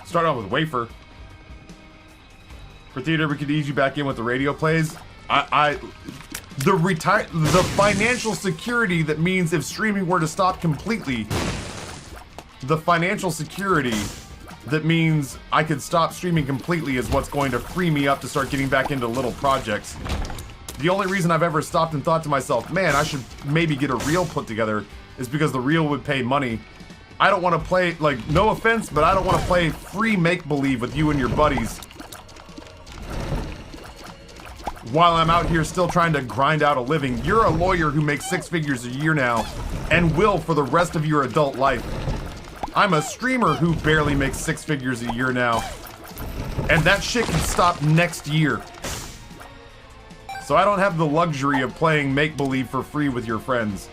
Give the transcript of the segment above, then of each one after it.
Start off with wafer. For theater, we could ease you back in with the radio plays. The financial security that means if streaming were to stop completely, the financial security that means I could stop streaming completely is what's going to free me up to start getting back into little projects. The only reason I've ever stopped and thought to myself, man, I should maybe get a reel put together, is because the reel would pay money. I don't want to play, like, no offense, but I don't want to play free make-believe with you and your buddies while I'm out here still trying to grind out a living. You're a lawyer who makes 6 figures a year now and will for the rest of your adult life. I'm a streamer who barely makes 6 figures a year now, and that shit can stop next year. So I don't have the luxury of playing make-believe for free with your friends.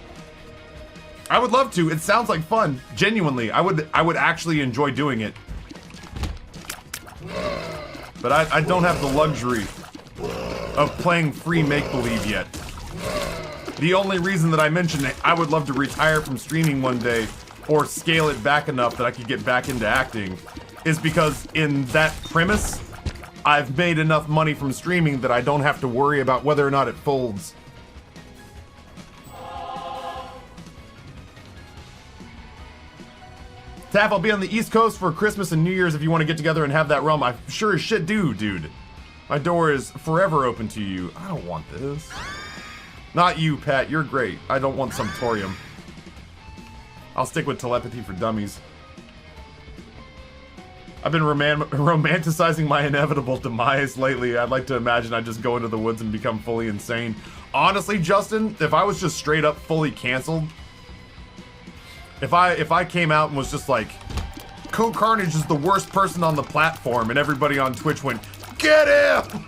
I would love to. It sounds like fun. Genuinely, I would actually enjoy doing it. But I don't have the luxury of playing free make-believe yet. The only reason that I mentioned I would love to retire from streaming one day, or scale it back enough that I could get back into acting, is because in that premise, I've made enough money from streaming that I don't have to worry about whether or not it folds. Taff, I'll be on the East Coast for Christmas and New Year's if you want to get together and have that rum. I sure as shit do, dude. My door is forever open to you. I don't want this. Not you, Pat. You're great. I don't want some thorium. I'll stick with telepathy for dummies. I've been romanticizing my inevitable demise lately. I'd like to imagine I just go into the woods and become fully insane. Honestly, Justin, if I was just straight up fully canceled, if I came out and was just like, Code Carnage is the worst person on the platform, and everybody on Twitch went, get him!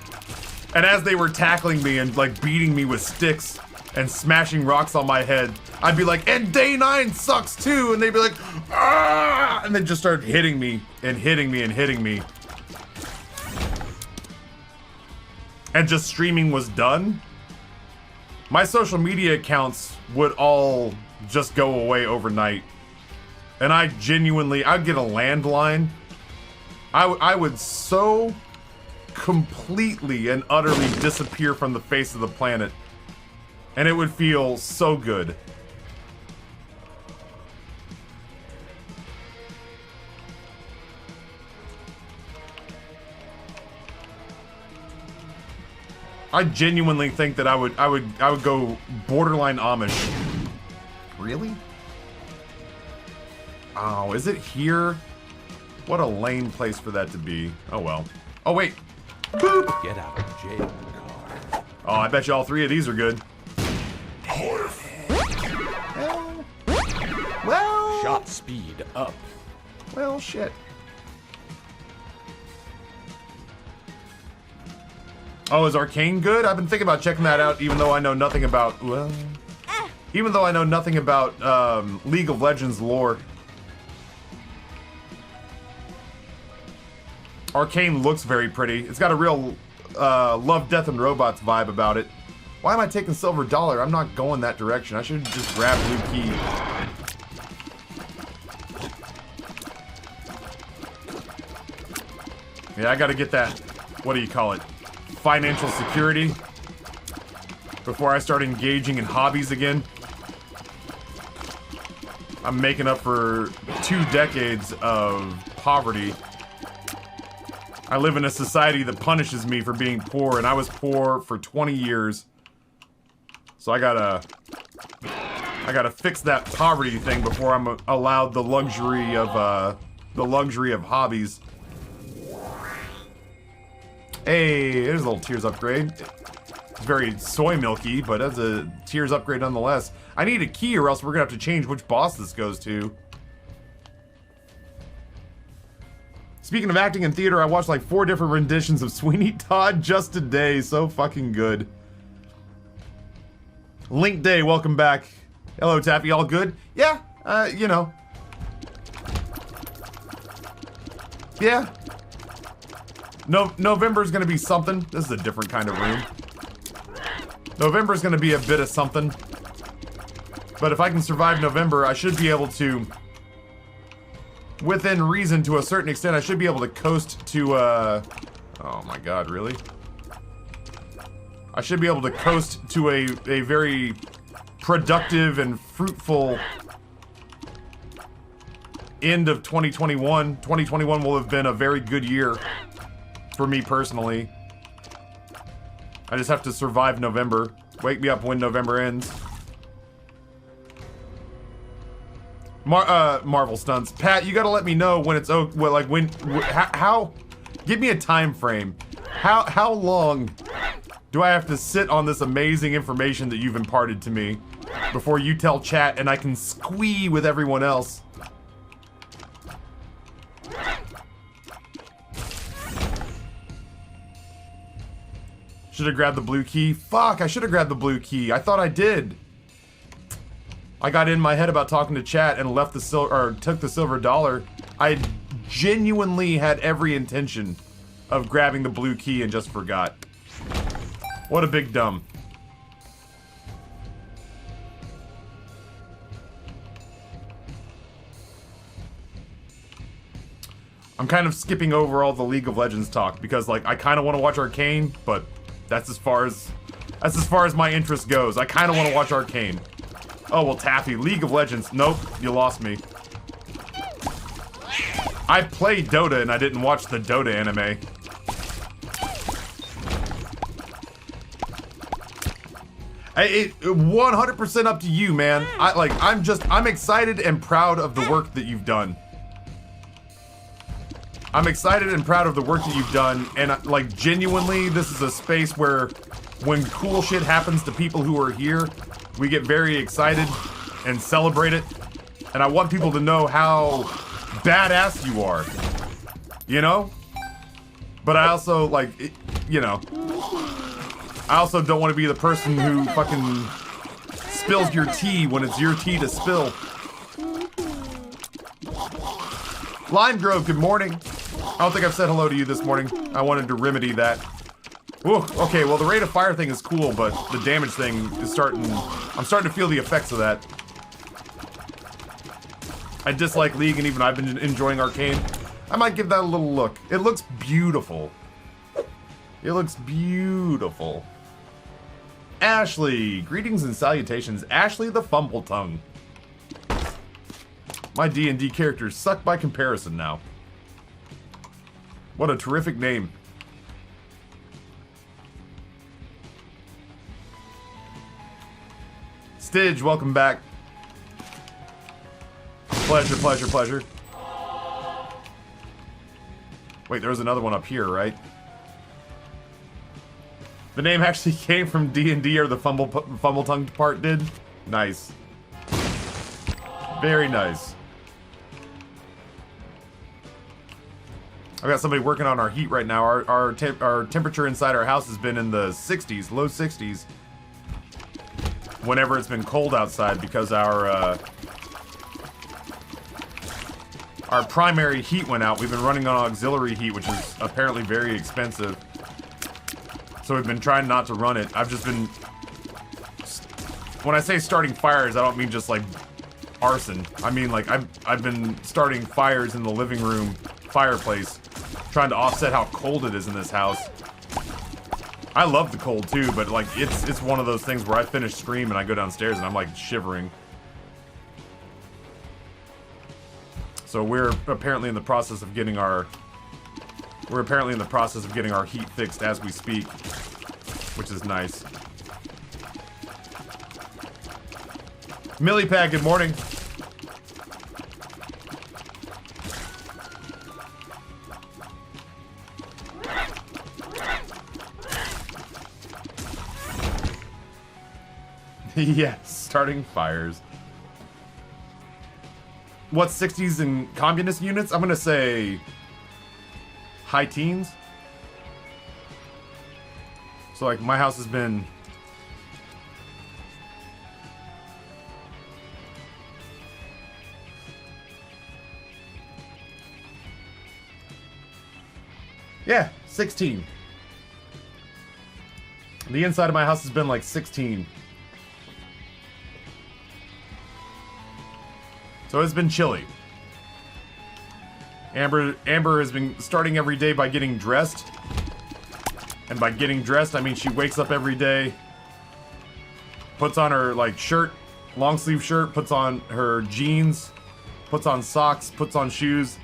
And as they were tackling me and like beating me with sticks and smashing rocks on my head, I'd be like, and Day 9 sucks too! And they'd be like, ah! And they'd just start hitting me and hitting me and hitting me. And just streaming was done. My social media accounts would all just go away overnight. And I'd get a landline. I would so completely and utterly disappear from the face of the planet. And it would feel so good. I genuinely think that I would go borderline Amish. Really? Oh, is it here? What a lame place for that to be. Oh well. Oh wait. Boop! Get out of jail card. Oh, I bet you all 3 of these are good. Well. Shot speed up. Well, shit. Oh, is Arcane good? I've been thinking about checking that out, even though I know nothing about, well, even though I know nothing about League of Legends lore. Arcane looks very pretty. It's got a real Love, Death, and Robots vibe about it. Why am I taking Silver Dollar? I'm not going that direction. I should just grab Blue Key. Yeah, I gotta get that, what do you call it? Financial security before I start engaging in hobbies again. I'm making up for 2 decades of poverty. I live in a society that punishes me for being poor, and I was poor for 20 years. So I gotta fix that poverty thing before I'm allowed the luxury of hobbies. Hey, there's a little Tears upgrade. It's very soy milky, but that's a Tears upgrade nonetheless. I need a key or else we're gonna have to change which boss this goes to. Speaking of acting in theater, I watched like 4 different renditions of Sweeney Todd just today. So fucking good. Link Day, welcome back. Hello, Taffy, all good? Yeah, you know. Yeah. No, November's gonna be something. This is a different kind of room. November's gonna be a bit of something. But if I can survive November, I should be able to within reason to a certain extent, I should be able to coast to, oh my god, really? I should be able to coast to a very productive and fruitful end of 2021. 2021 will have been a very good year for me personally. I just have to survive November. Wake me up when November ends. Marvel stunts. Pat, you gotta let me know when it's how give me a time frame. How long do I have to sit on this amazing information that you've imparted to me before you tell chat and I can squee with everyone else? Should have grabbed the blue key. Fuck, I should have grabbed the blue key. I thought I did. I got in my head about talking to chat and left the took the silver dollar. I genuinely had every intention of grabbing the blue key and just forgot. What a big dumb. I'm kind of skipping over all the League of Legends talk because, like, I kind of want to watch Arcane, but that's as far as my interest goes. I kind of want to watch Arcane. Oh, well, Taffy, League of Legends. Nope, you lost me. I played Dota and I didn't watch the Dota anime. It 100% up to you, man. I'm excited and proud of the work that you've done. I'm excited and proud of the work that you've done, and like genuinely, this is a space where when cool shit happens to people who are here, we get very excited and celebrate it. And I want people to know how badass you are. You know? But I also, like, you know, I also don't want to be the person who fucking spills your tea when it's your tea to spill. Lime Grove, good morning. I don't think I've said hello to you this morning. I wanted to remedy that. Ooh, okay, well the rate of fire thing is cool, but the damage thing is I'm starting to feel the effects of that. I dislike League, and even I've been enjoying Arcane. I might give that a little look. It looks beautiful. It looks beautiful. Ashley, greetings and salutations. Ashley the Fumble Tongue. My D&D characters suck by comparison now. What a terrific name. Stidge, welcome back. Pleasure, pleasure, pleasure. Wait, there was another one up here, right? The name actually came from D&D, or the fumble tongue part did? Nice. Very nice. I've got somebody working on our heat right now. Our temperature inside our house has been in the 60s, low 60s. Whenever it's been cold outside, because our primary heat went out. We've been running on auxiliary heat, which is apparently very expensive. So we've been trying not to run it. I've just been... When I say starting fires, I don't mean just like arson. I mean like I've been starting fires in the living room fireplace, trying to offset how cold it is in this house. I love the cold too, but like it's one of those things where I finish Scream and I go downstairs and I'm like shivering. So we're apparently in the process of getting our heat fixed as we speak, which is nice. Millipad, good morning. Yes, starting fires. What, 60s in communist units? I'm gonna say high teens. So like my house has been yeah, 16. The inside of my house has been like 16. So it's been chilly. Amber has been starting every day by getting dressed. And by getting dressed, I mean she wakes up every day, puts on her, like, shirt, long sleeve shirt, puts on her jeans, puts on socks, puts on shoes,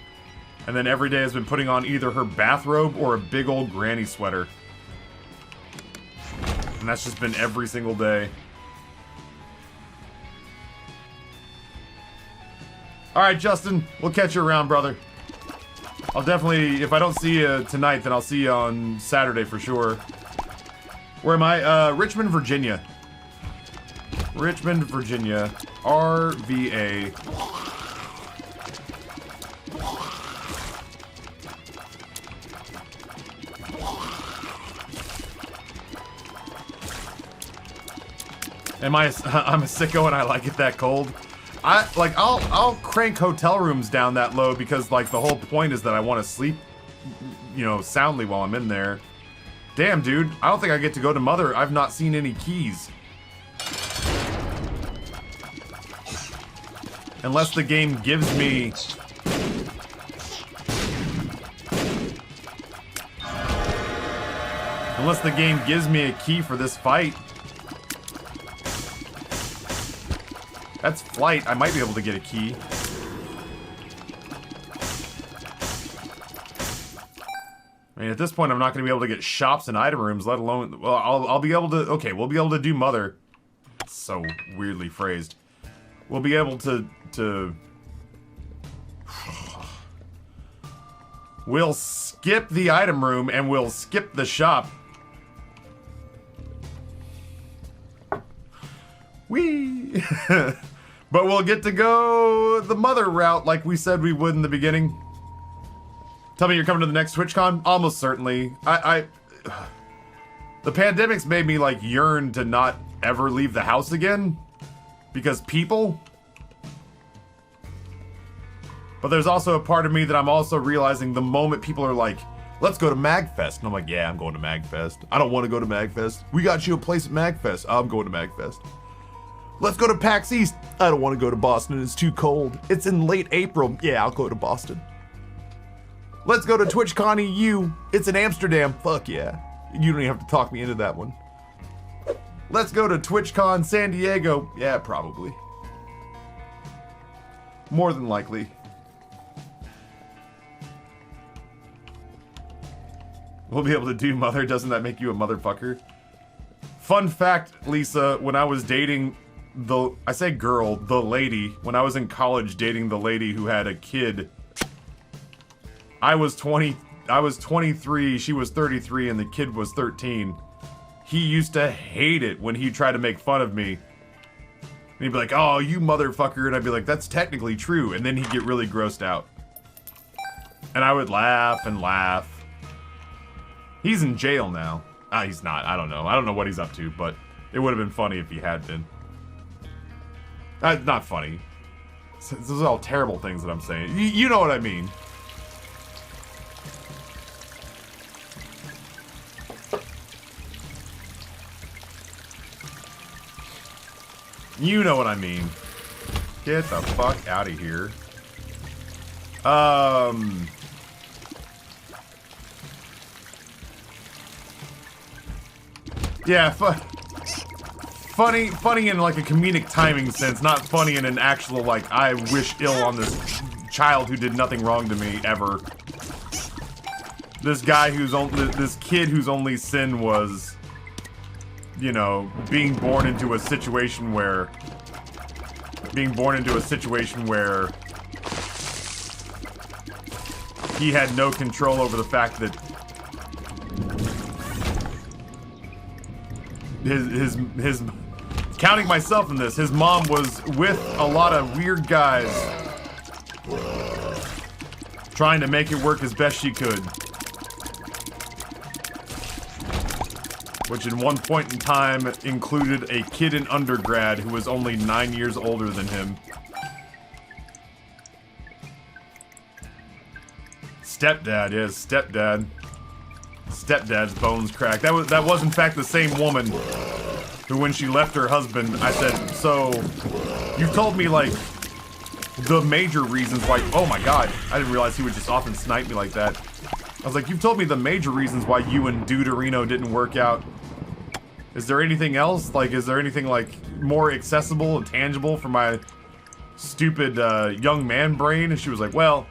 and then every day has been putting on either her bathrobe or a big old granny sweater. And that's just been every single day. Alright, Justin, we'll catch you around, brother. I'll definitely, if I don't see you tonight, then I'll see you on Saturday for sure. Where am I? Richmond, Virginia. Richmond, Virginia. RVA. I'm a sicko and I like it that cold. I'll crank hotel rooms down that low because, like, the whole point is that I want to sleep, you know, soundly while I'm in there. Damn, dude, I don't think I get to go to Mother. I've not seen any keys. Unless the game gives me... Unless the game gives me a key for this fight. That's flight. I might be able to get a key. I mean, at this point, I'm not going to be able to get shops and item rooms, let alone... Well, I'll be able to... Okay, we'll be able to do Mother. It's so weirdly phrased. We'll be able to... We'll skip the item room and we'll skip the shop. Whee! But we'll get to go the Mother route like we said we would in the beginning. Tell me you're coming to the next TwitchCon? Almost certainly. The pandemic's made me, like, yearn to not ever leave the house again. Because people. But there's also a part of me that I'm also realizing the moment people are like, let's go to MagFest. And I'm like, yeah, I'm going to MagFest. I don't want to go to MagFest. We got you a place at MagFest. I'm going to MagFest. Let's go to PAX East. I don't want to go to Boston. It's too cold. It's in late April. Yeah, I'll go to Boston. Let's go to TwitchCon EU. It's in Amsterdam. Fuck yeah. You don't even have to talk me into that one. Let's go to TwitchCon San Diego. Yeah, probably. More than likely. We'll be able to do Mother. Doesn't that make you a motherfucker? Fun fact, Lisa, when I was dating I say girl, the lady, when I was in college dating the lady who had a kid, I was 23, she was 33, and the kid was 13. He used to hate it when he tried to make fun of me. And he'd be like, oh, you motherfucker, and I'd be like, that's technically true, and then he'd get really grossed out. And I would laugh and laugh. He's in jail now. He's not, I don't know. I don't know what he's up to, but it would have been funny if he had been. Not funny. Those are all terrible things that I'm saying. You know what I mean. You know what I mean. Get the fuck out of here. Yeah, funny in like a comedic timing sense, not funny in an actual like I wish ill on this child who did nothing wrong to me ever. This guy this kid whose only sin was, you know, being born into a situation where he had no control over the fact that his counting myself in this, his mom was with a lot of weird guys trying to make it work as best she could. Which in one point in time included a kid in undergrad who was only 9 years older than him. Stepdad, yes, stepdad. Stepdad's bones cracked. That was in fact the same woman who, when she left her husband, I said, so you've told me like the major reasons why. Oh my god, I didn't realize he would just often snipe me like that. I was like, you've told me the major reasons why you and Deuterino didn't work out. Is there anything else? Like, is there anything like more accessible and tangible for my stupid young man brain? And she was like, well,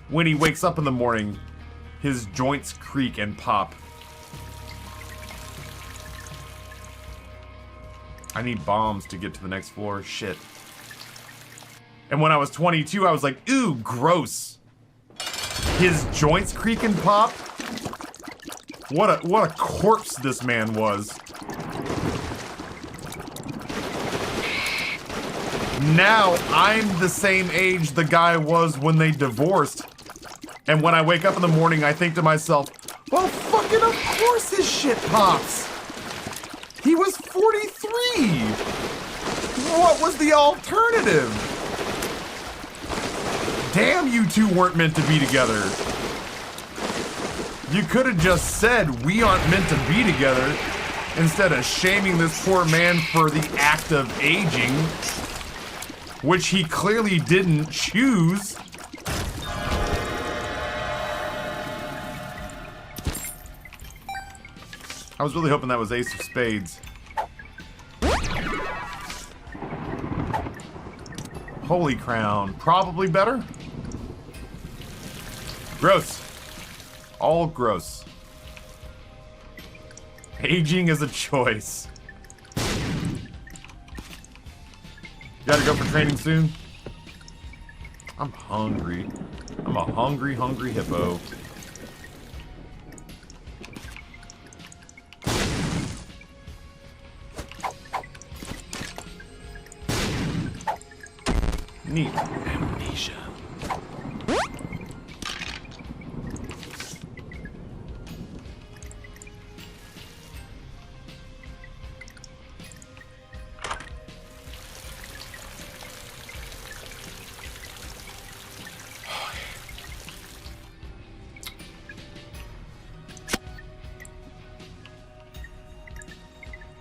when he wakes up in the morning, his joints creak and pop. I need bombs to get to the next floor. Shit. And when I was 22, I was like, ooh, gross. His joints creak and pop? What a corpse this man was. Now I'm the same age the guy was when they divorced. And when I wake up in the morning, I think to myself, well, fucking of course his shit pops. He was 43. What was the alternative? Damn, you two weren't meant to be together. You could have just said, we aren't meant to be together, instead of shaming this poor man for the act of aging, which he clearly didn't choose. I was really hoping that was Ace of Spades. Holy Crown. Probably better. Gross. All gross. Aging is a choice. Gotta go for training soon? I'm hungry. I'm a hungry, hungry hippo. Neat. Amnesia.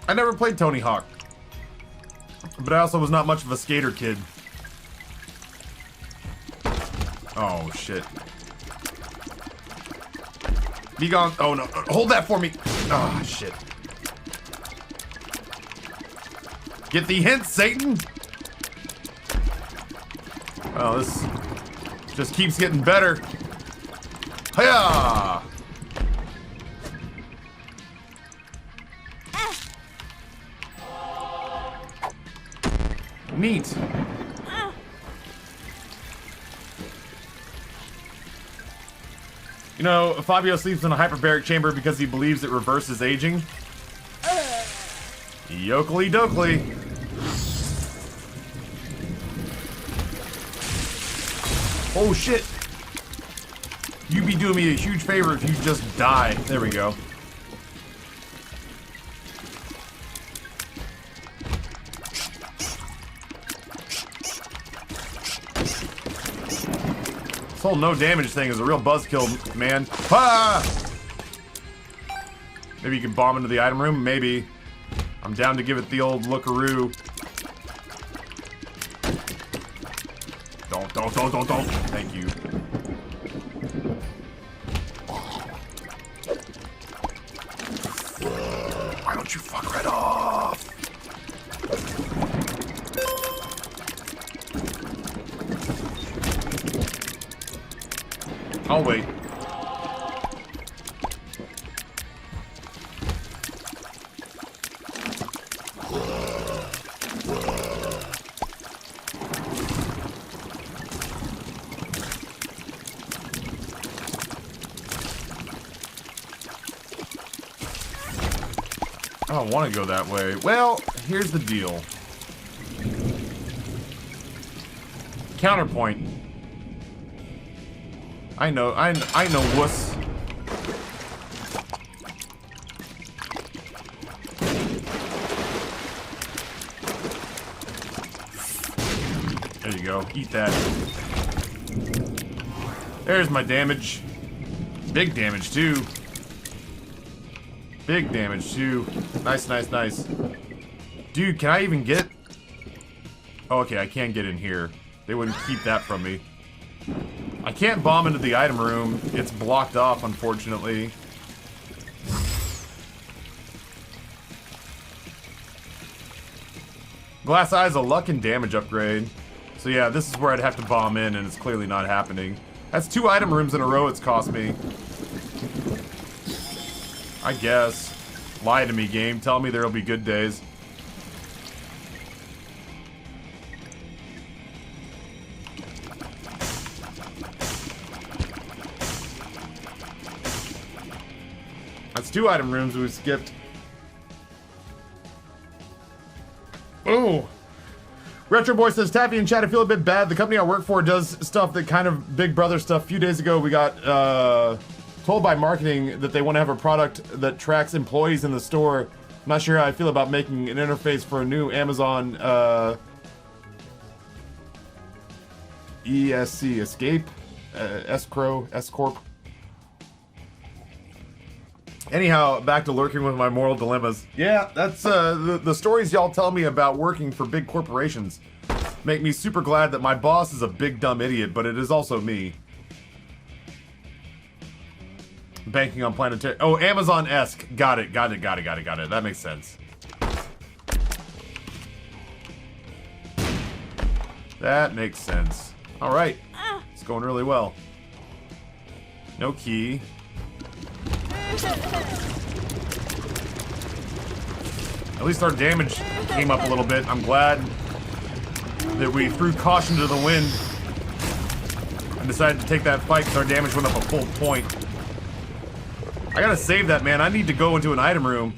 I never played Tony Hawk, but I also was not much of a skater kid. Oh, shit. Be gone. Oh, no. Hold that for me. Oh, shit. Get the hint, Satan. Oh, this just keeps getting better. Hiya! Neat. You know, Fabio sleeps in a hyperbaric chamber because he believes it reverses aging. Yokelly dokley. Oh shit. You'd be doing me a huge favor if you just die. There we go. This whole no damage thing is a real buzzkill, man. Ah! Maybe you can bomb into the item room? Maybe. I'm down to give it the old lookaroo. Don't. Thank you. Why don't you fuck right off? I'll wait. I don't want to go that way. Well, here's the deal. Counterpoint. I know wuss. There you go. Eat that. There's my damage. Big damage, too. Big damage, too. Nice, nice, nice. Dude, can I even get... Oh, okay, I can get in here. They wouldn't keep that from me. I can't bomb into the item room. It's blocked off, unfortunately. Glass Eye is a luck and damage upgrade. So yeah, this is where I'd have to bomb in, and it's clearly not happening. That's 2 item rooms in a row it's cost me. I guess. Lie to me, game. Tell me there'll be good days. That's 2 item rooms we skipped. Oh! Retro Boy says, Taffy and chat, I feel a bit bad. The company I work for does stuff that kind of Big Brother stuff. A few days ago, we got told by marketing that they want to have a product that tracks employees in the store. I'm not sure how I feel about making an interface for a new Amazon ESC, Escape, Escrow, S-Corp. Anyhow, back to lurking with my moral dilemmas. Yeah, that's the stories y'all tell me about working for big corporations make me super glad that my boss is a big dumb idiot, but it is also me. Banking on planetary... Oh, Amazon-esque. Got it. That makes sense. That makes sense. Alright. It's going really well. No key. At least our damage came up a little bit. I'm glad that we threw caution to the wind and decided to take that fight because our damage went up a full point. I gotta save that, man. I need to go into an item room.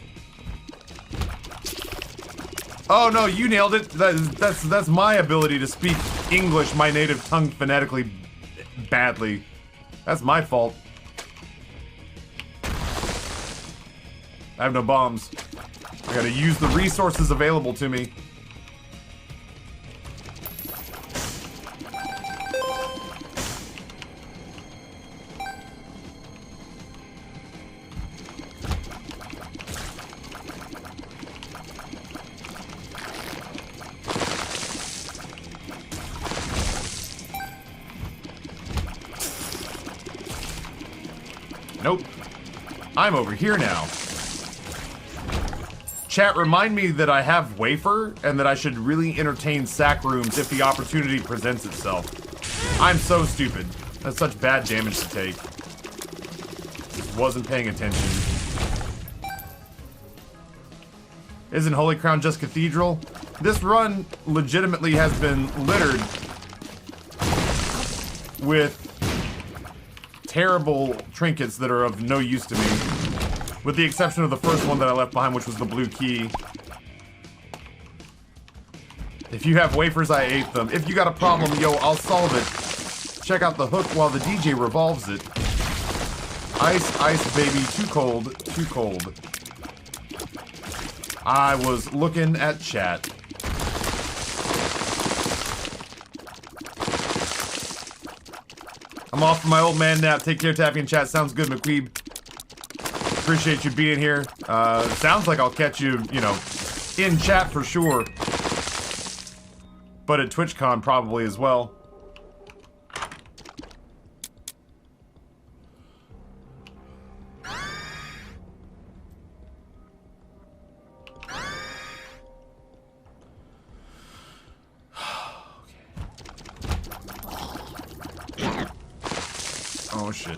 Oh no, you nailed it. That's my ability to speak English, my native tongue, phonetically badly. That's my fault. I have no bombs. I gotta use the resources available to me. Nope. I'm over here now. Chat, remind me that I have wafer and that I should really entertain sack rooms if the opportunity presents itself. I'm so stupid. That's such bad damage to take. Just wasn't paying attention. Isn't Holy Crown just Cathedral? This run legitimately has been littered with terrible trinkets that are of no use to me. With the exception of the first one that I left behind, which was the blue key. If you have wafers, I ate them. If you got a problem, yo, I'll solve it. Check out the hook while the DJ revolves it. Ice, ice, baby, too cold, too cold. I was looking at chat. I'm off for my old man nap. Take care, Taffy and chat. Sounds good, McQueeb. Appreciate you being here. Sounds like I'll catch you, you know, in chat for sure. But at TwitchCon probably as well. Oh shit.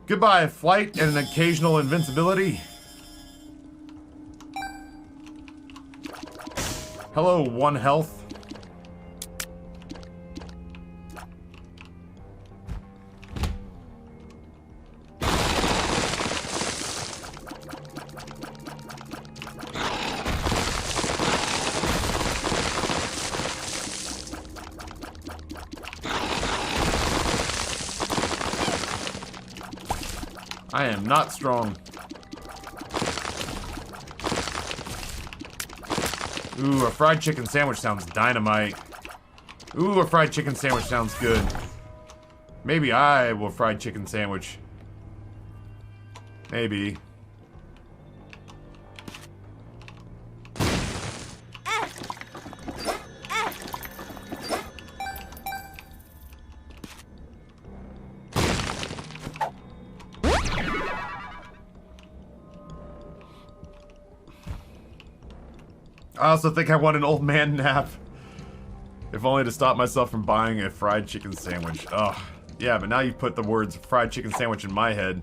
Goodbye, flight and an occasional invincibility. Hello, one health. I am not strong. Ooh, a fried chicken sandwich sounds dynamite. Ooh, a fried chicken sandwich sounds good. Maybe I will fried chicken sandwich. Maybe. I also think I want an old man nap. If only to stop myself from buying a fried chicken sandwich. Ugh. Yeah, but now you've put the words fried chicken sandwich in my head.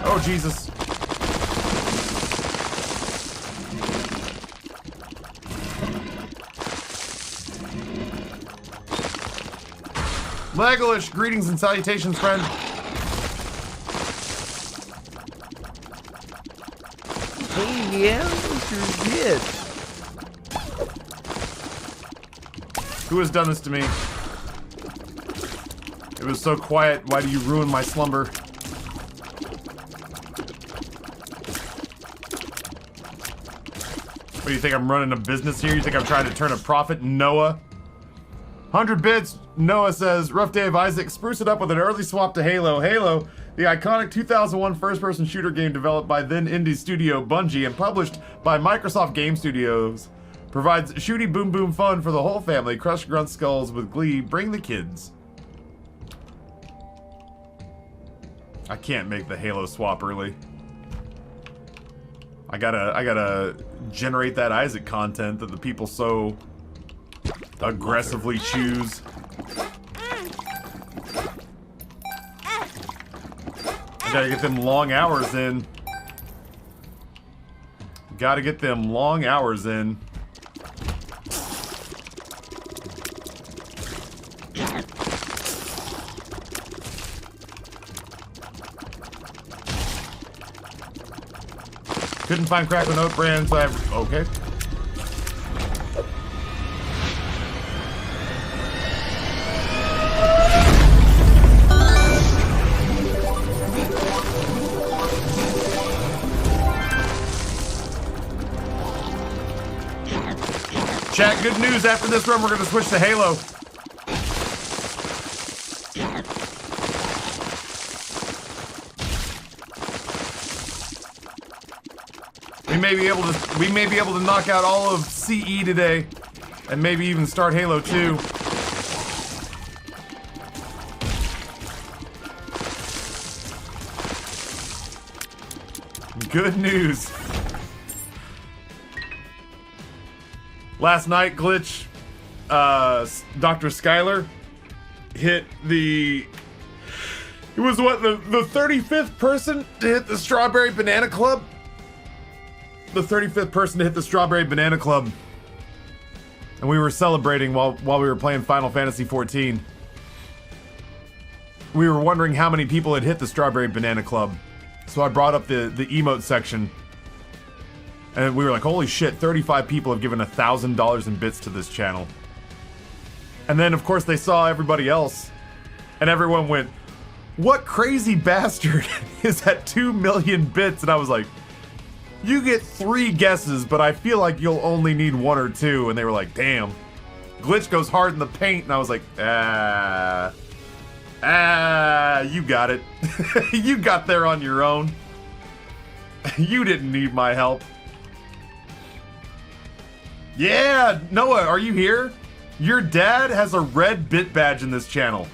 Oh, Jesus. Legolas, greetings and salutations, friend. Hey, yeah, Mr. Good. Who has done this to me? It was so quiet. Why do you ruin my slumber? What do you think? I'm running a business here? You think I'm trying to turn a profit? Noah? 100 bits. Noah says, rough day of Isaac. Spruce it up with an early swap to Halo. Halo, the iconic 2001 first-person shooter game developed by then indie studio Bungie and published by Microsoft Game Studios, provides shooty boom boom fun for the whole family. Crush grunt skulls with glee. Bring the kids. I can't make the Halo swap early. I gotta generate that Isaac content that the people so aggressively choose. I gotta get them long hours in. Gotta get them long hours in. Couldn't find Crackling Oat Brand, so okay. Chat, good news. After this run, we're going to switch to Halo. We may be able to knock out all of CE today, and maybe even start Halo 2. Good news. Last night, Glitch, Dr. Skyler hit the... It was what, the 35th person to hit the Strawberry Banana Club? The 35th person to hit the Strawberry Banana Club. And we were celebrating while we were playing Final Fantasy XIV. We were wondering how many people had hit the Strawberry Banana Club. So I brought up the emote section. And we were like, holy shit, 35 people have given $1,000 in bits to this channel. And then, of course, they saw everybody else. And everyone went, what crazy bastard is at 2 million bits? And I was like, you get 3 guesses, but I feel like you'll only need 1 or 2. And they were like, damn. Glitch goes hard in the paint. And I was like, you got it. You got there on your own. You didn't need my help. Yeah, Noah, are you here? Your dad has a red bit badge in this channel.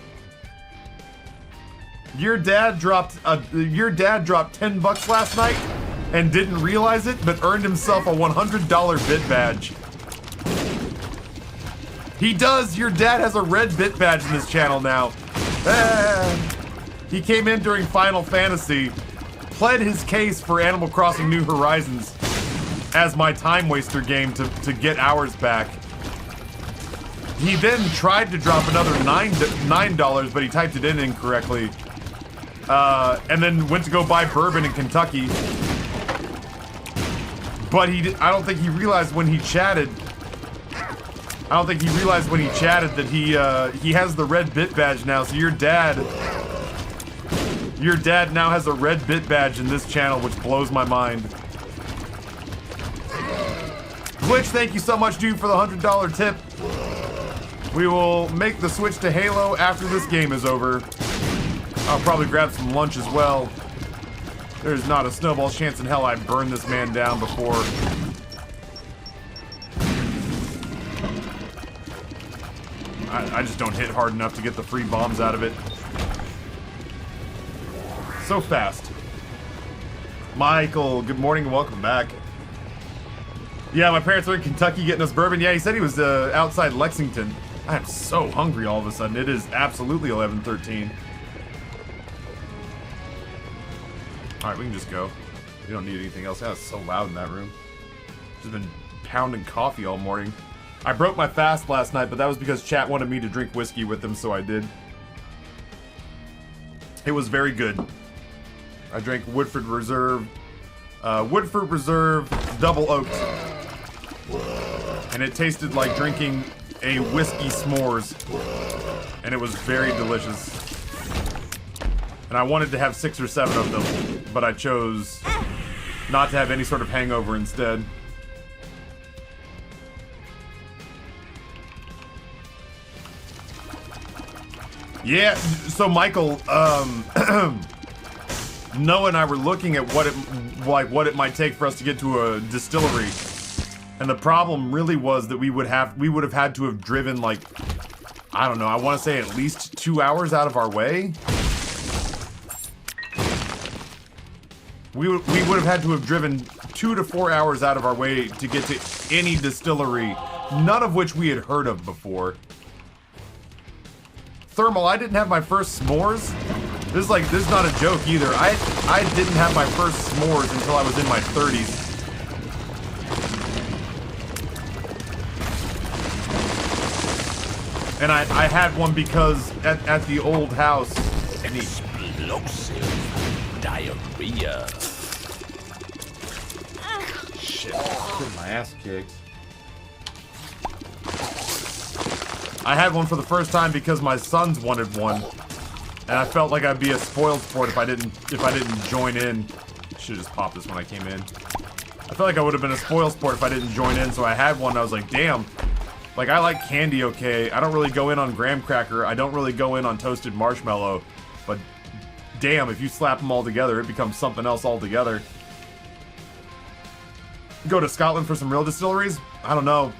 Your dad dropped $10 last night and didn't realize it, but earned himself a $100 bit badge. He does. Your dad has a red bit badge in this channel now. He came in during Final Fantasy, pled his case for Animal Crossing New Horizons as my time waster game to get hours back. He then tried to drop another $9, but he typed it in incorrectly. And then went to go buy bourbon in Kentucky. But I don't think he realized when he chatted I don't think he realized when he chatted that he has the red bit badge now, so your dad now has a red bit badge in this channel, which blows my mind. Glitch, thank you so much, dude, for the $100 tip. We will make the switch to Halo after this game is over. I'll probably grab some lunch as well. There's not a snowball's chance in hell I'd burn this man down before. I just don't hit hard enough to get the free bombs out of it. So fast. Michael, good morning and welcome back. Yeah, my parents were in Kentucky getting us bourbon. Yeah, he said he was outside Lexington. I am so hungry all of a sudden. It is absolutely 11:13. Alright, we can just go. We don't need anything else. Yeah, it's so loud in that room. Just been pounding coffee all morning. I broke my fast last night, but that was because chat wanted me to drink whiskey with them, so I did. It was very good. I drank Woodford Reserve Double Oaked. And it tasted like drinking a whiskey s'mores. And it was very delicious. And I wanted to have 6 or 7 of them, but I chose not to have any sort of hangover instead. Yeah, so Michael, Noah and I were looking at what it might take for us to get to a distillery. And the problem really was that we would have had to have driven, like, I don't know, I want to say at least 2 hours out of our way. We would have had to have driven 2 to 4 hours out of our way to get to any distillery, none of which we had heard of before. Thermal, I didn't have my first s'mores. This is not a joke either. I didn't have my first s'mores until I was in my 30s. And I had one because at the old house. Explosive diarrhea. Shit, getting my ass kicked. I had one for the first time because my sons wanted one, and I felt like I'd be a spoiled sport if I didn't join in. Should have just popped this when I came in. I felt like I would have been a spoiled sport if I didn't join in, so I had one. I was like, damn. Like, I like candy, okay. I don't really go in on graham cracker. I don't really go in on toasted marshmallow. But damn, if you slap them all together, it becomes something else altogether. Go to Scotland for some real distilleries? I don't know.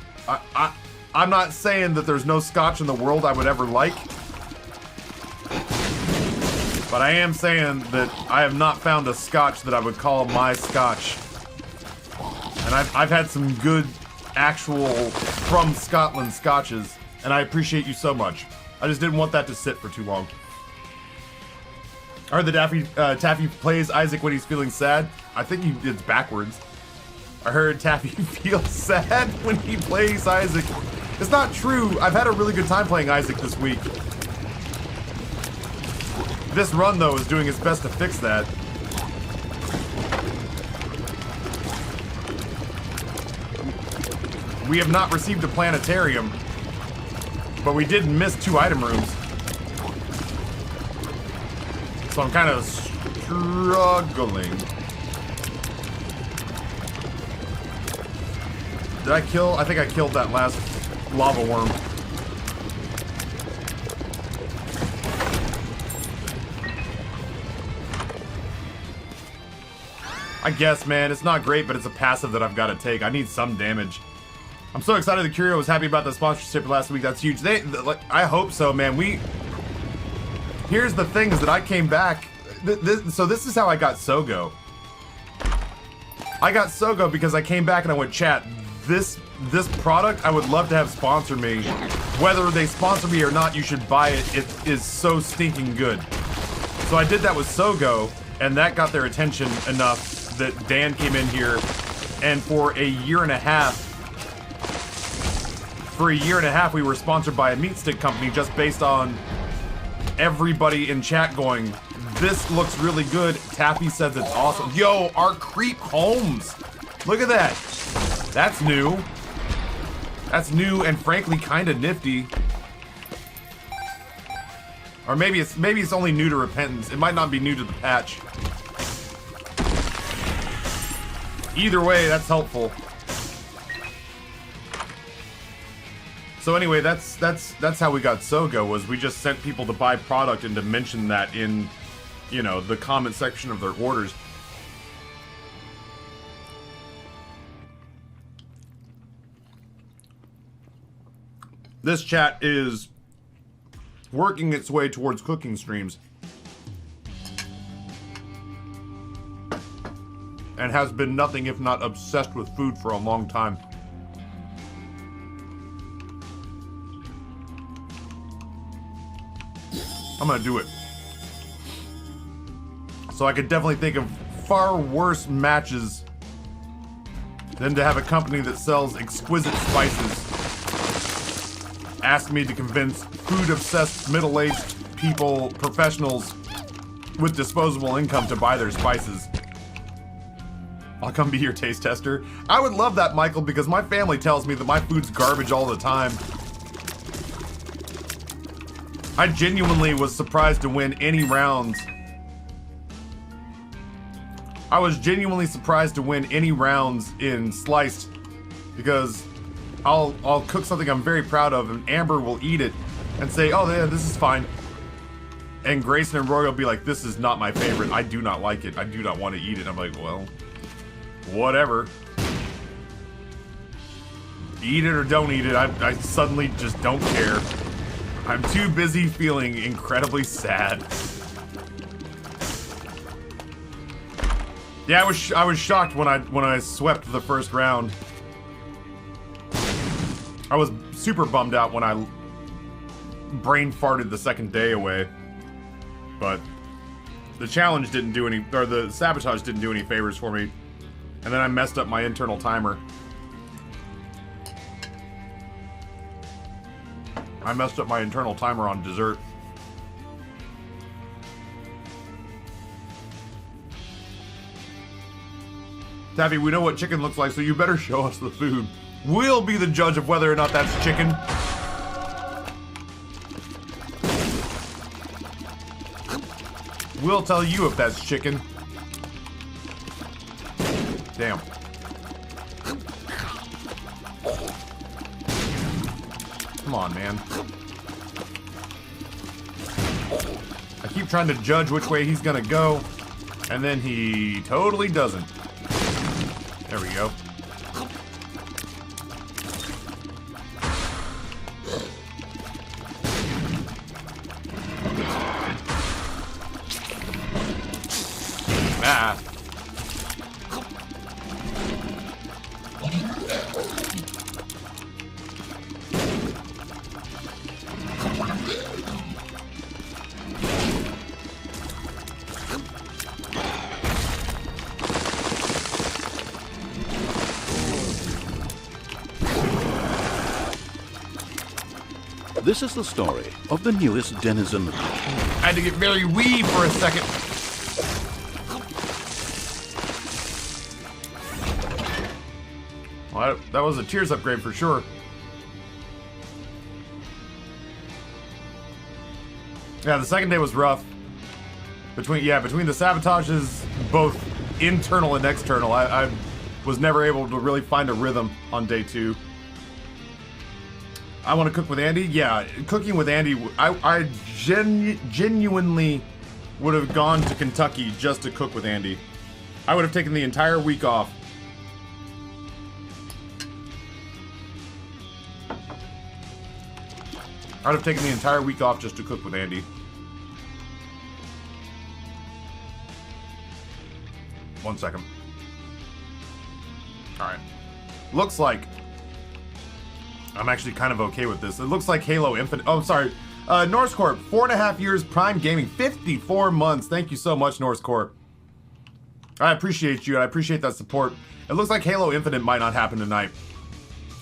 I'm not saying that there's no scotch in the world I would ever like. But I am saying that I have not found a scotch that I would call my scotch. And I've had some good actual from Scotland scotches, and I appreciate you so much. I just didn't want that to sit for too long. I heard that Taffy plays Isaac when he's feeling sad. I think it's backwards. I heard Taffy feels sad when he plays Isaac. It's not true. I've had a really good time playing Isaac this week. This run, though, is doing its best to fix that. We have not received a planetarium, but we did miss 2 item rooms. So I'm kind of struggling. Did I kill? I think I killed that last lava worm. I guess, man, it's not great, but it's a passive that I've got to take. I need some damage. I'm so excited that Curio was happy about the sponsorship last week. That's huge. I hope so, man. Here's the thing is that I came back. So this is how I got Sogo. I got Sogo because I came back and I went, chat, this product I would love to have sponsor me. Whether they sponsor me or not, you should buy it. It is so stinking good. So I did that with Sogo, and that got their attention enough that Dan came in here, and for a year and a half, we were sponsored by a meat stick company just based on everybody in chat going, this looks really good. Taffy says it's awesome. Yo, our creep homes. Look at that. That's new. That's new and frankly kind of nifty. Or maybe it's only new to repentance. It might not be new to the patch. Either way, that's helpful. So anyway, that's how we got Sogo, was we just sent people to buy product and to mention that in, you know, the comment section of their orders. This chat is working its way towards cooking streams. And has been nothing if not obsessed with food for a long time. I'm gonna do it. So I could definitely think of far worse matches than to have a company that sells exquisite spices ask me to convince food-obsessed middle-aged people, professionals with disposable income to buy their spices. I'll come be your taste tester. I would love that, Michael, because my family tells me that my food's garbage all the time. I genuinely was surprised to win any rounds. I was genuinely surprised to win any rounds in Sliced, because I'll cook something I'm very proud of, and Amber will eat it and say, oh yeah, this is fine. And Grayson and Roy will be like, this is not my favorite. I do not like it. I do not want to eat it. I'm like, well, whatever. Eat it or don't eat it. I suddenly just don't care. I'm too busy feeling incredibly sad. Yeah, I was shocked when I swept the first round. I was super bummed out when I brain farted the second day away. But the challenge didn't do any, or the sabotage didn't do any favors for me. And then I messed up my internal timer. I messed up my internal timer on dessert. Taffy, we know what chicken looks like, so you better show us the food. We'll be the judge of whether or not that's chicken. We'll tell you if that's chicken. Damn. Come on, man. I keep trying to judge which way he's gonna go, and then he totally doesn't. There we go. Ah. This is the story of the newest denizen. I had to get very wee for a second. Well, that was a Tears upgrade for sure. Yeah, the second day was rough. Between the sabotages, both internal and external, I was never able to really find a rhythm on day 2. I want to cook with Andy? Yeah, cooking with Andy, I genuinely would have gone to Kentucky just to cook with Andy. I would have taken the entire week off. I'd have taken the entire week off just to cook with Andy. One second. Alright. Looks like I'm actually kind of okay with this. It looks like Halo Infinite. Oh, sorry. Norse Corp, 4.5 years Prime Gaming, 54 months. Thank you so much, Norse Corp. I appreciate you, and I appreciate that support. It looks like Halo Infinite might not happen tonight.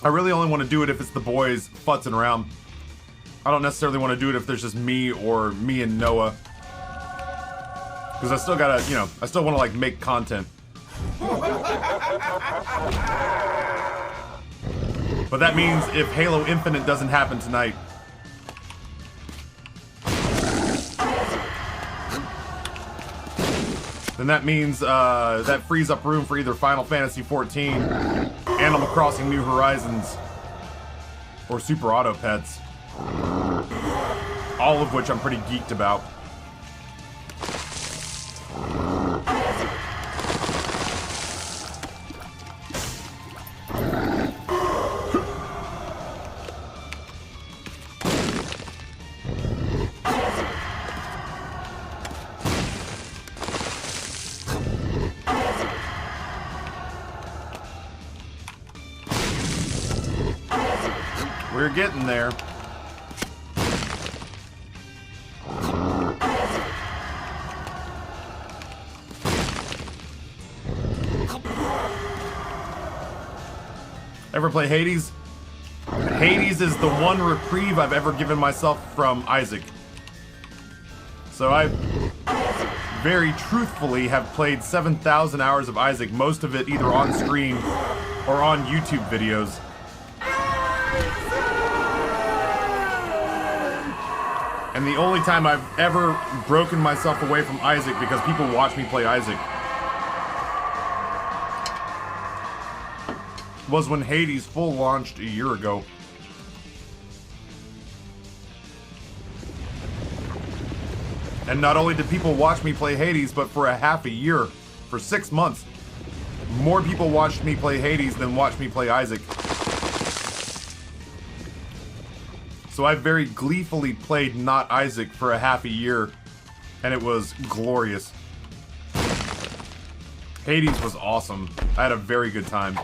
I really only want to do it if it's the boys futzing around. I don't necessarily want to do it if there's just me or me and Noah. Because I still gotta, you know, I still want to, like, make content. But that means if Halo Infinite doesn't happen tonight, then that means that frees up room for either Final Fantasy XIV, Animal Crossing New Horizons, or Super Auto Pets. All of which I'm pretty geeked about. We're getting there. Ever play Hades? Hades is the one reprieve I've ever given myself from Isaac. So I very truthfully have played 7,000 hours of Isaac, most of it either on stream or on YouTube videos. And the only time I've ever broken myself away from Isaac because people watch me play Isaac was when Hades full launched a year ago. And not only did people watch me play Hades, but for a half a year, for 6 months, more people watched me play Hades than watched me play Isaac. So I very gleefully played not Isaac for a half a year, and it was glorious. Hades was awesome. I had a very good time.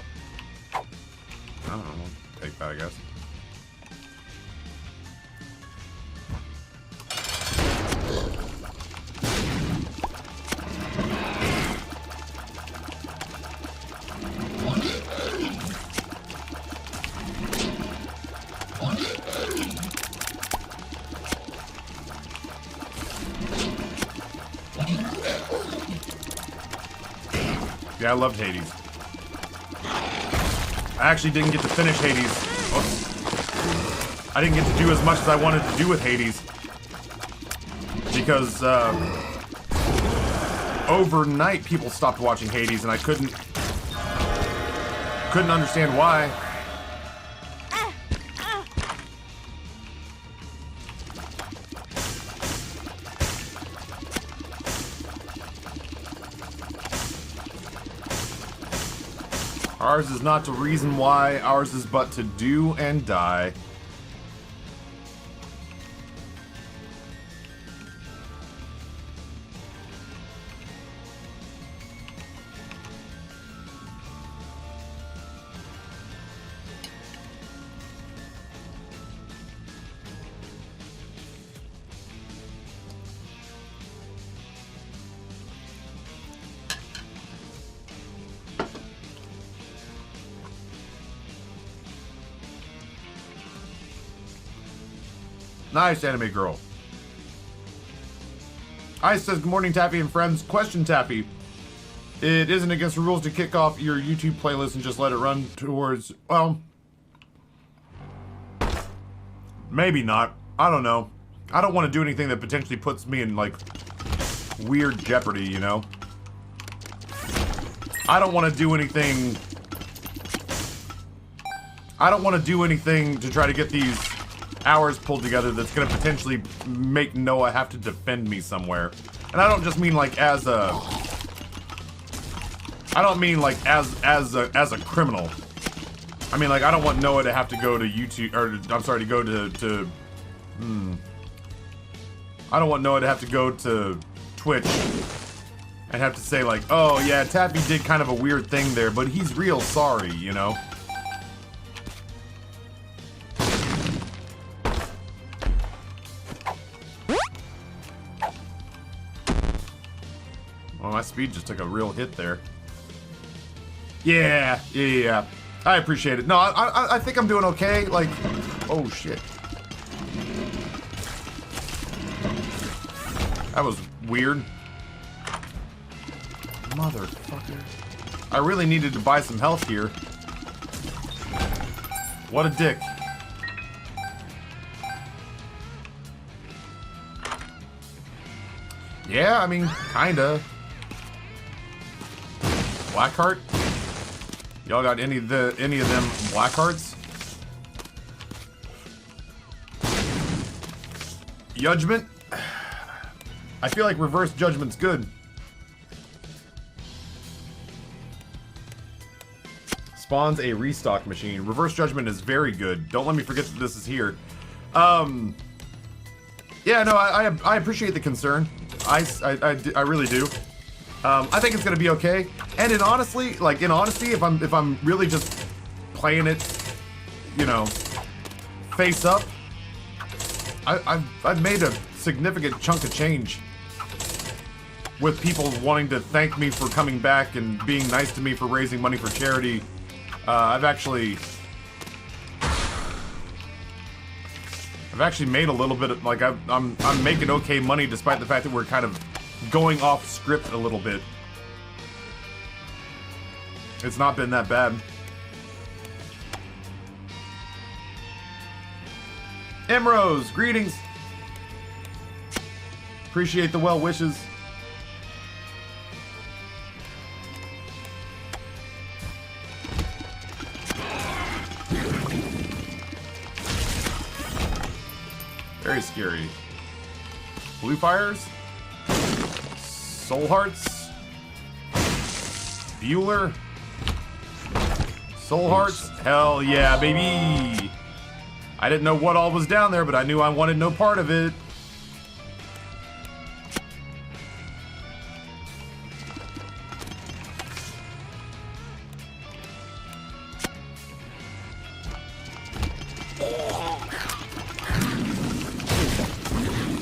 I don't know, take that, I guess. Yeah, I loved Hades. I actually didn't get to finish Hades. Oops. I didn't get to do as much as I wanted to do with Hades. Because, overnight people stopped watching Hades and I couldn't understand why. Ours is not to reason why, ours is but to do and die. Nice, anime girl. Ice says, good morning, Taffy and friends. Question, Taffy. It isn't against the rules to kick off your YouTube playlist and just let it run towards, well, maybe not. I don't know. I don't want to do anything that potentially puts me in, like, weird jeopardy, you know? I don't want to do anything... I don't want to do anything to try to get these hours pulled together that's going to potentially make Noah have to defend me somewhere. And I don't just mean like as a... I don't mean like as a criminal. I mean like I don't want Noah to have to go to YouTube, or I'm sorry, to go to I don't want Noah to have to go to Twitch and have to say like, oh yeah, Taffy did kind of a weird thing there, but he's real sorry, you know? Well, my speed just took a real hit there. Yeah. I appreciate it. No, I think I'm doing okay. Like, oh shit. That was weird. Motherfucker. I really needed to buy some health here. What a dick. Yeah, I mean, kinda. Blackheart? Y'all got any of them Blackhearts? Judgment? I feel like reverse judgment's good. Spawns a restock machine. Reverse judgment is very good. Don't let me forget that this is here. Yeah, no, I appreciate the concern. I really do. I think it's gonna be okay. And in honesty, if I'm really just playing it, you know, face up, I've made a significant chunk of change with people wanting to thank me for coming back and being nice to me for raising money for charity. I've actually made a little bit of, like, I'm making okay money despite the fact that we're kind of going off script a little bit. It's not been that bad. Emrose, greetings. Appreciate the well wishes. Very scary. Blue fires? Soul Hearts? Bueller? Soul Hearts? Hell yeah, baby! I didn't know what all was down there, but I knew I wanted no part of it.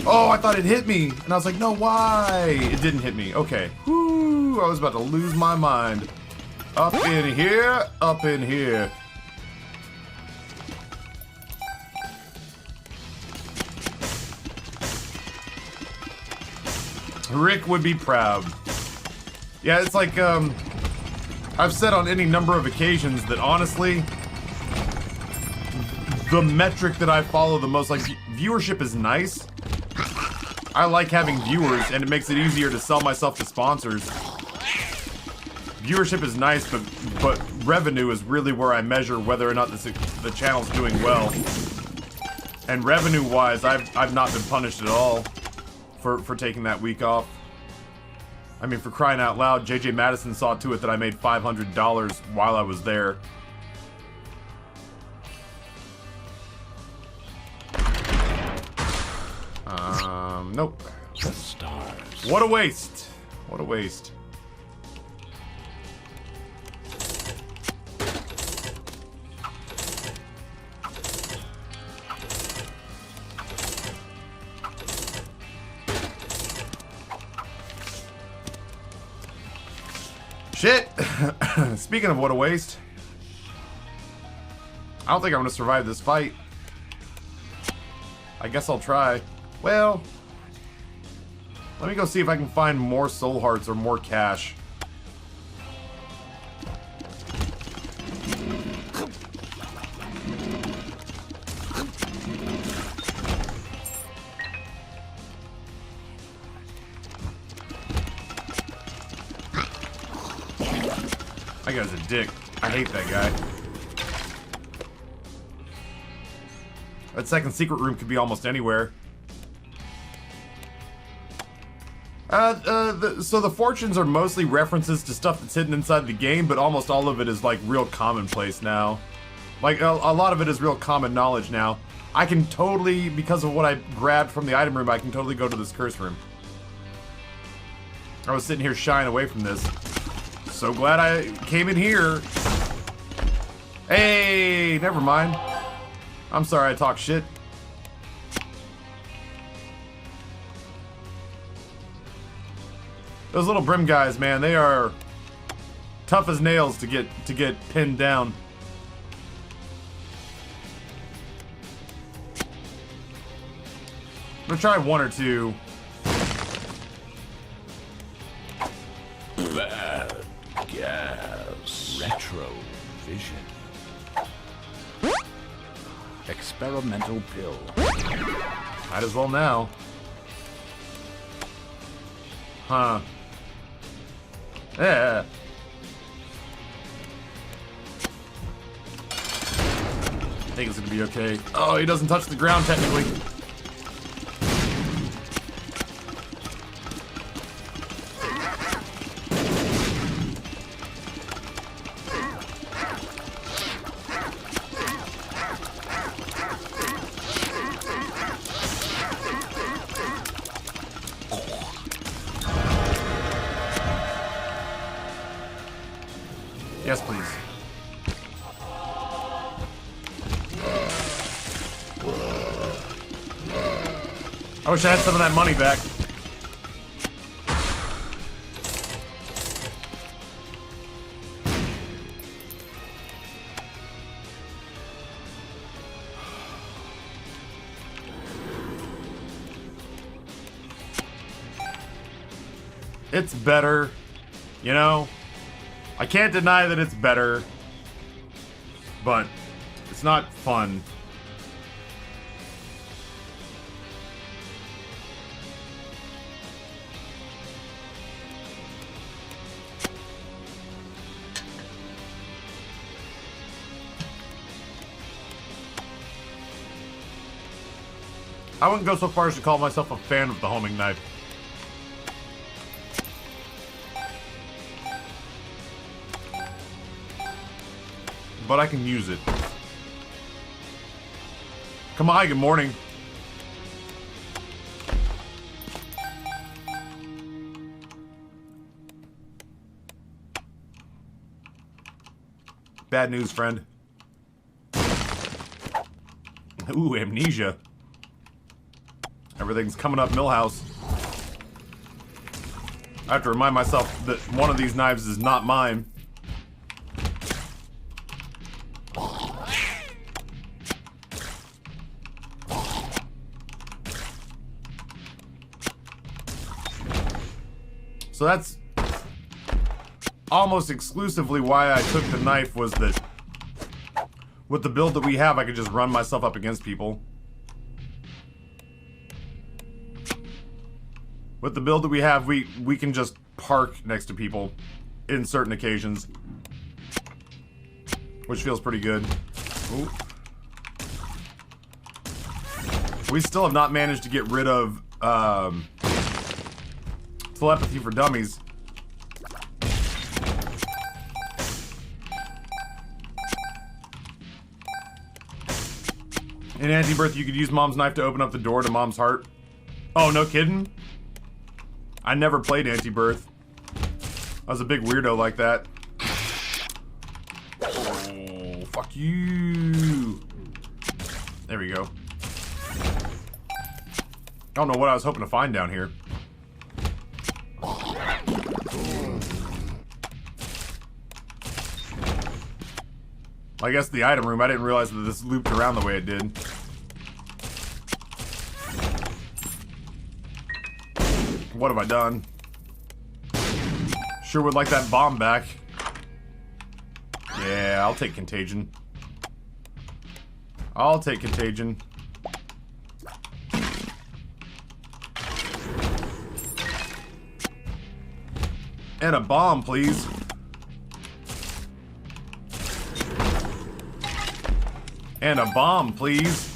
Oh, I thought it hit me, and I was like, no, why? It didn't hit me. Okay. Whoo, I was about to lose my mind. Up in here, up in here. Rick would be proud. Yeah, it's like, I've said on any number of occasions that honestly, the metric that I follow the most, like, viewership is nice. I like having viewers, and it makes it easier to sell myself to sponsors. Viewership is nice, but revenue is really where I measure whether or not the channel's doing well. And revenue-wise, I've not been punished at all for taking that week off. I mean, for crying out loud, JJ Madison saw to it that I made $500 while I was there. Nope. The stars. What a waste. What a waste. Shit! Speaking of what a waste, I don't think I'm gonna survive this fight. I guess I'll try. Well, let me go see if I can find more soul hearts or more cash. That guy's a dick. I hate that guy. That second secret room could be almost anywhere. So the fortunes are mostly references to stuff that's hidden inside the game, but almost all of it is like real commonplace now. Like a lot of it is real common knowledge now. I can totally, because of what I grabbed from the item room, I can totally go to this curse room. I was sitting here shying away from this. So glad I came in here. Hey, never mind. I'm sorry I talk shit. Those little brim guys, man, they are tough as nails to get pinned down. I'm gonna try one or two. Bad gas. Retro vision. experimental pill. Might as well now. Huh. Yeah. I think it's gonna be okay. Oh, he doesn't touch the ground technically. Yes, please. I wish I had some of that money back. It's better, you know? I can't deny that it's better, but it's not fun. I wouldn't go so far as to call myself a fan of the homing knife. But I can use it. Come on, good morning. Bad news, friend. Ooh, amnesia. Everything's coming up Millhouse. I have to remind myself that one of these knives is not mine. So that's almost exclusively why I took the knife, was that with the build that we have, I could just run myself up against people. With the build that we have, we can just park next to people in certain occasions, which feels pretty good. Ooh. We still have not managed to get rid of telepathy for dummies. In Anti-Birth, you could use Mom's knife to open up the door to Mom's heart. Oh, no kidding? I never played Anti-Birth. I was a big weirdo like that. Oh, fuck you. There we go. I don't know what I was hoping to find down here. I guess the item room, I didn't realize that this looped around the way it did. What have I done? Sure would like that bomb back. Yeah, I'll take Contagion. I'll take Contagion. And a bomb, please. And a bomb, please.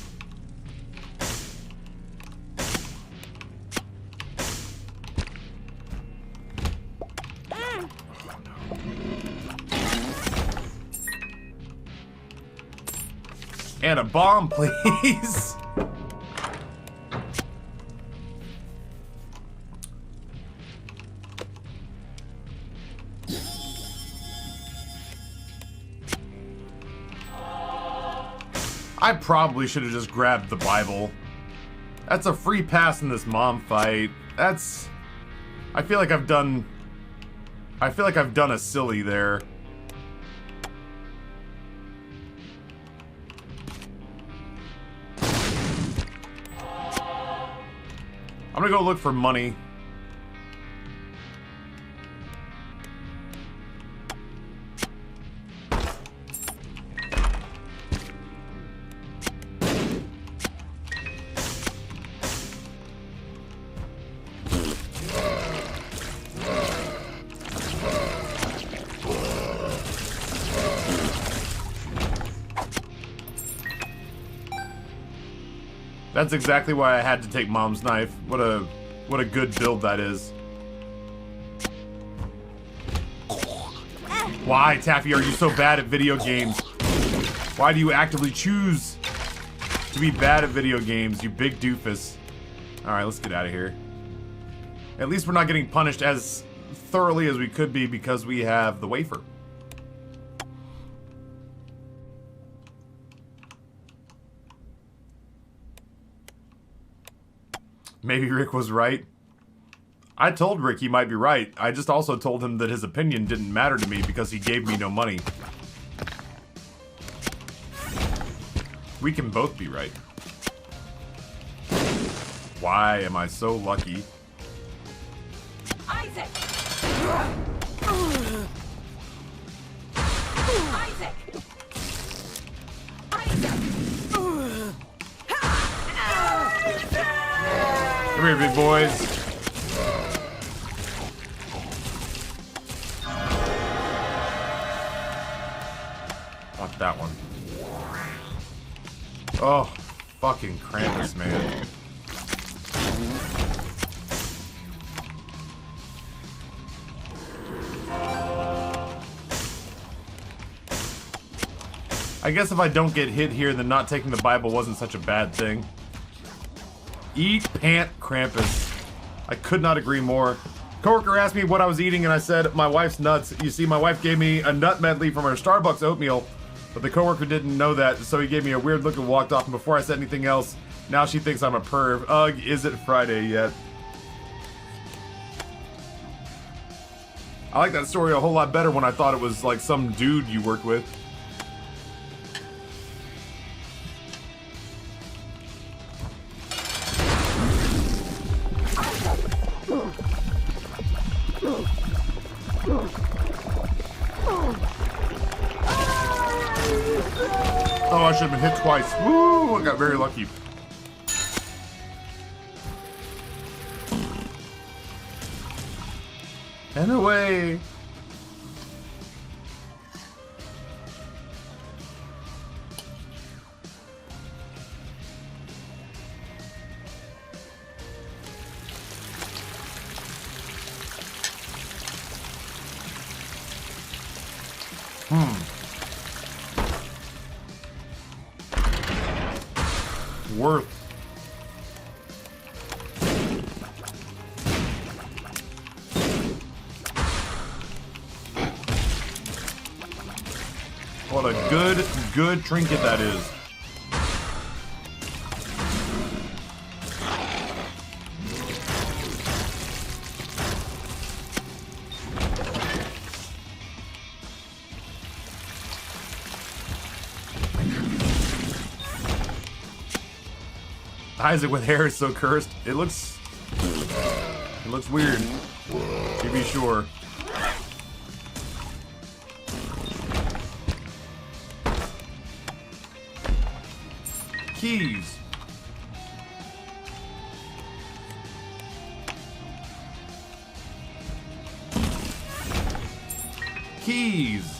And a bomb, please. I probably should have just grabbed the Bible. That's a free pass in this mom fight. That's... I feel like I've done a silly there. I'm gonna go look for money. That's exactly why I had to take Mom's knife. What a good build that is. Why, Taffy, are you so bad at video games? Why do you actively choose to be bad at video games, you big doofus? Alright, let's get out of here. At least we're not getting punished as thoroughly as we could be because we have the wafer. Maybe Rick was right. I told Rick he might be right. I just also told him that his opinion didn't matter to me because he gave me no money. We can both be right. Why am I so lucky? Isaac! Isaac! Come here, big boys. Fuck that one. Oh, fucking Krampus, man. I guess if I don't get hit here, then not taking the Bible wasn't such a bad thing. Eat pant Krampus. I could not agree more. Coworker asked me what I was eating and I said, my wife's nuts. You see, my wife gave me a nut medley from her Starbucks oatmeal, but the coworker didn't know that, so he gave me a weird look and walked off, and before I said anything else, now she thinks I'm a perv. Ugh, is it Friday yet? I like that story a whole lot better when I thought it was like some dude you worked with. Oh, I should have been hit twice. Woo! I got very lucky. And away. Worth. What a good trinket that is. Isaac with hair is so cursed. It looks weird, to be sure. Keys. Keys.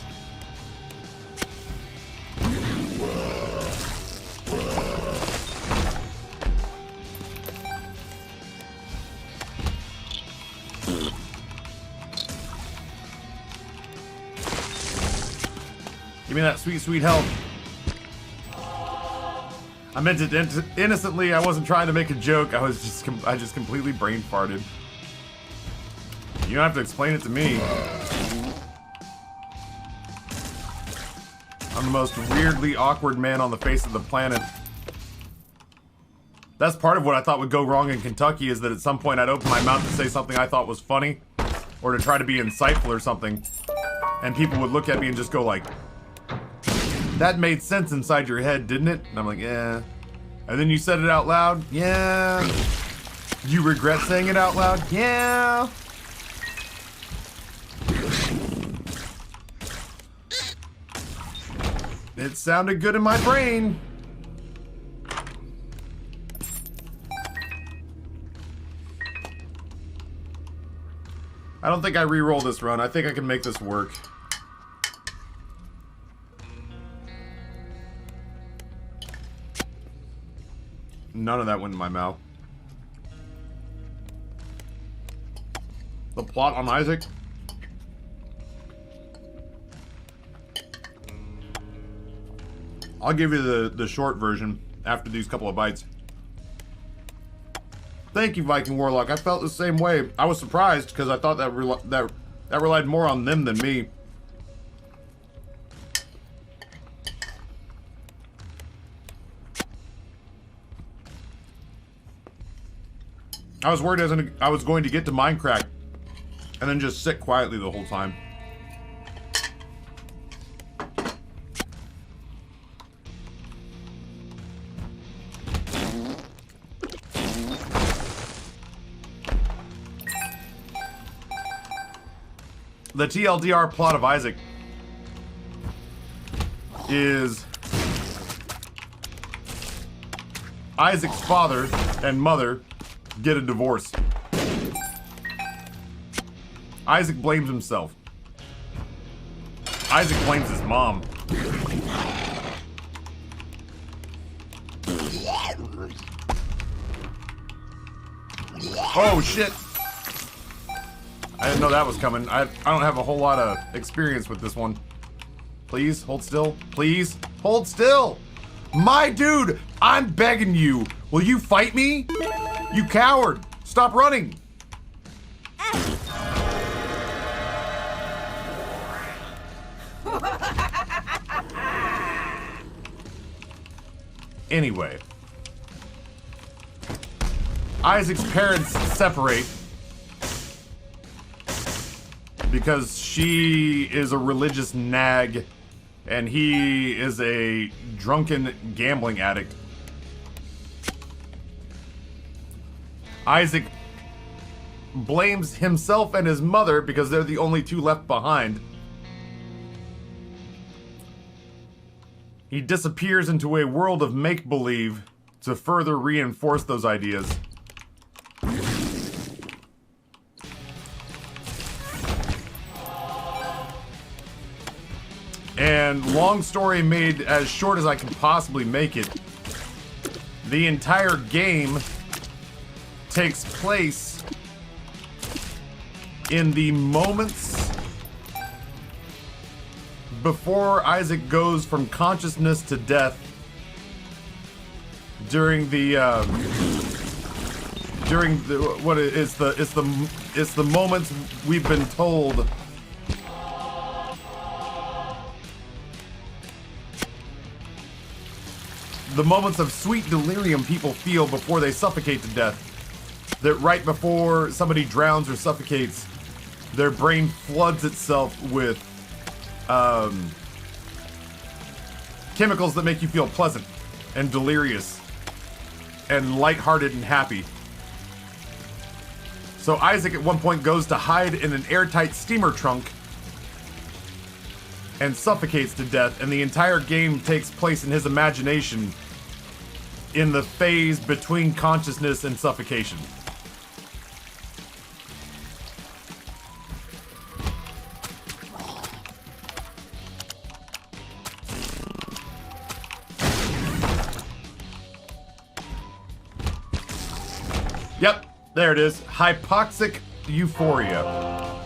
Give me that sweet, sweet help. I meant it innocently. I wasn't trying to make a joke. I just completely brain farted. You don't have to explain it to me. I'm the most weirdly awkward man on the face of the planet. That's part of what I thought would go wrong in Kentucky, is that at some point I'd open my mouth to say something I thought was funny, or to try to be insightful or something, and people would look at me and just go like, that made sense inside your head, didn't it? And I'm like, yeah. And then you said it out loud? Yeah. You regret saying it out loud? Yeah. It sounded good in my brain. I don't think I re-roll this run. I think I can make this work. None of that went in my mouth. The plot on Isaac? I'll give you the short version after these couple of bites. Thank you, Viking Warlock. I felt the same way. I was surprised because I thought that relied more on them than me. I was worried I was going to get to Minecraft and then just sit quietly the whole time. The TLDR plot of Isaac is Isaac's father and mother get a divorce. Isaac blames himself. Isaac blames his mom. Oh shit! I didn't know that was coming. I don't have a whole lot of experience with this one. Please, hold still. Please, hold still! My dude, I'm begging you. Will you fight me? You coward! Stop running! Anyway. Isaac's parents separate because she is a religious nag and he is a drunken gambling addict. Isaac blames himself and his mother because they're the only two left behind. He disappears into a world of make-believe to further reinforce those ideas. And long story made as short as I can possibly make it, the entire game takes place in the moments before Isaac goes from consciousness to death during the it's the moments we've been told the moments of sweet delirium people feel before they suffocate to death. That right before somebody drowns or suffocates, their brain floods itself with chemicals that make you feel pleasant and delirious and lighthearted and happy. So Isaac at one point goes to hide in an airtight steamer trunk and suffocates to death, and the entire game takes place in his imagination in the phase between consciousness and suffocation. Yep, there it is. Hypoxic euphoria.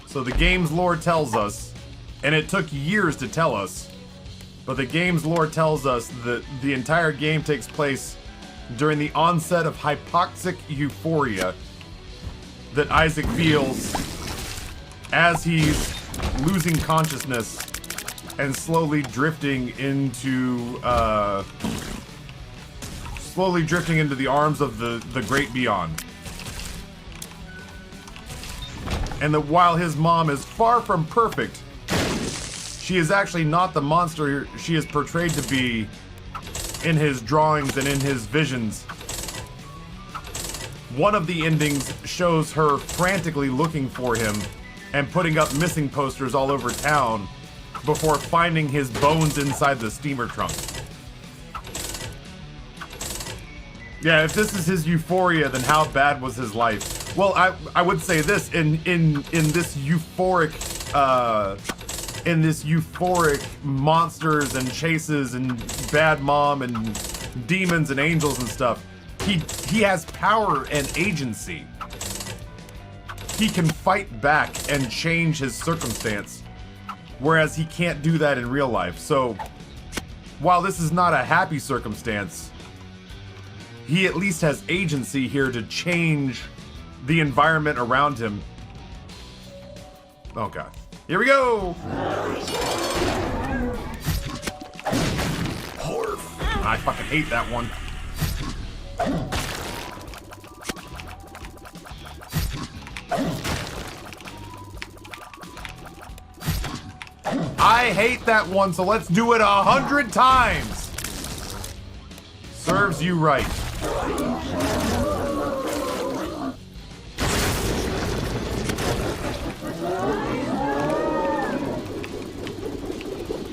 So the game's lore tells us, and it took years to tell us, but the game's lore tells us that the entire game takes place during the onset of hypoxic euphoria that Isaac feels as he's losing consciousness and slowly drifting into the arms of the great beyond. And that while his mom is far from perfect, she is actually not the monster she is portrayed to be in his drawings and in his visions. One of the endings shows her frantically looking for him and putting up missing posters all over town before finding his bones inside the steamer trunk. Yeah, if this is his euphoria, then how bad was his life? Well, I would say this in this euphoric monsters and chases and bad mom and demons and angels and stuff. He has power and agency. He can fight back and change his circumstance, whereas he can't do that in real life. So, while this is not a happy circumstance, he at least has agency here to change the environment around him. Oh god. Here we go! I fucking hate that one. I hate that one, so let's do it 100 times. Serves you right.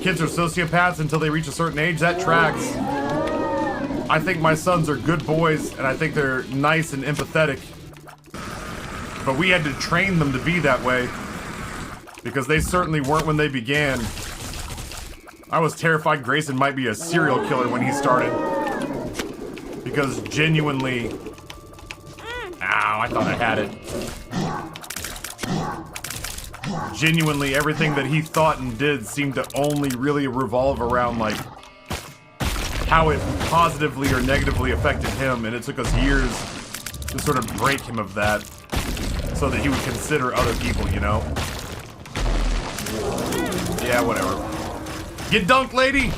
Kids are sociopaths until they reach a certain age. That tracks. I think my sons are good boys, and I think they're nice and empathetic. But we had to train them to be that way, because they certainly weren't when they began. I was terrified Grayson might be a serial killer when he started. Because genuinely... Ow, I thought I had it. Genuinely, everything that he thought and did seemed to only really revolve around, like, how it positively or negatively affected him, and it took us years to sort of break him of that, so that he would consider other people, you know? Yeah, whatever. Get dunked, lady!